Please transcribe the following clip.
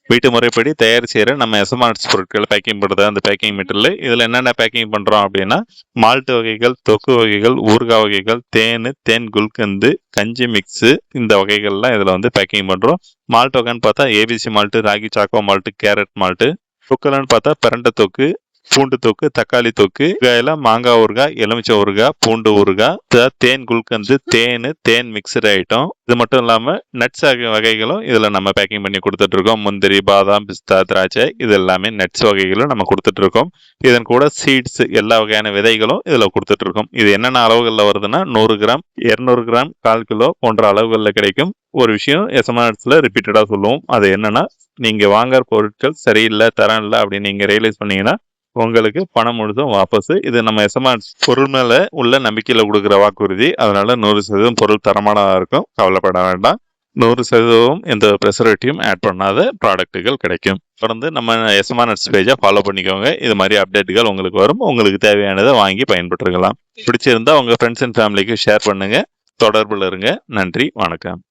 வீட்டு முறைப்படி தயார் செய்கிற நம்ம எஸ்எம்ஆர்எஸ் பொருட்கள் பேக்கிங் பண்ணுறது அந்த பேக்கிங் மெட்டீரியல். இதில் என்னென்ன பேக்கிங் பண்ணுறோம் அப்படின்னா, மால்ட் வகைகள், தொக்கு வகைகள், ஊறுகாய் வகைகள், தேன் குல்கந்து, கஞ்சி மிக்ஸு, இந்த வகைகள்லாம் இதில் வந்து பேக்கிங் பண்ணுறோம். மால்ட் வகைன்னு பார்த்தா ABC malt, ragi choco malt, carrot malt. தொக்குலன்னு பார்த்தா பிரண்டை தொக்கு, பூண்டு தொக்கு, தக்காளி தொக்கு, ஊறுகாயில் மாங்காய் ஊறுகாய், எலுமிச்சை ஊறுகாய், பூண்டு ஊறுகாய், தேன் குல்கந்து, தேன் மிக்சடு ஐட்டம். இது மட்டும் இல்லாமல் நட்ஸ் வகைகளும் இதில் நம்ம பேக்கிங் பண்ணி கொடுத்துட்ருக்கோம். முந்திரி, பாதாம், பிஸ்தா, திராட்சை, இது எல்லாமே நட்ஸ் வகைகளும் நம்ம கொடுத்துட்ருக்கோம். இதன் கூட சீட்ஸ், எல்லா வகையான விதைகளும் இதில் கொடுத்துட்ருக்கோம். இது என்னென்ன அளவுகளில் வருதுன்னா 100 கிராம், 200 கிராம், 1/4 கிலோ போன்ற அளவுகளில் கிடைக்கும். ஒரு விஷயம் எஸ்எம்ஆர்எஸ்ல ரிப்பீட்டடாக சொல்லுவோம். அது என்னன்னா, நீங்கள் வாங்குற பொருட்கள் சரியில்லை, தரம் இல்லை அப்படின்னு நீங்கள் ரியலைஸ் பண்ணீங்கன்னா உங்களுக்கு பணம் முழுதும் வாபஸ். இது நம்ம எஸ்எம்ஆர்எஸ் பொருள் மேல உள்ள நம்பிக்கையில கொடுக்குற வாக்குறுதி. அதனால 100% பொருள் தரமானதா இருக்கும். கவலைப்பட வேண்டாம். 100% எந்த ப்ரெசர்வேட்டிவும் ஆட் பண்ணாத ப்ராடக்ட்டுகள் கிடைக்கும். தொடர்ந்து நம்ம எஸ்எம்ஆர்எஸ் பேஜை ஃபாலோ பண்ணிக்கோங்க. இது மாதிரி அப்டேட்டுகள் உங்களுக்கு வரும். உங்களுக்கு தேவையானதை வாங்கி பயன்பெற்றுக்கலாம். பிடிச்சிருந்தா உங்க ஃப்ரெண்ட்ஸ் அண்ட் ஃபேமிலிக்கு ஷேர் பண்ணுங்க. தொடர்பில் இருங்க. நன்றி, வணக்கம்.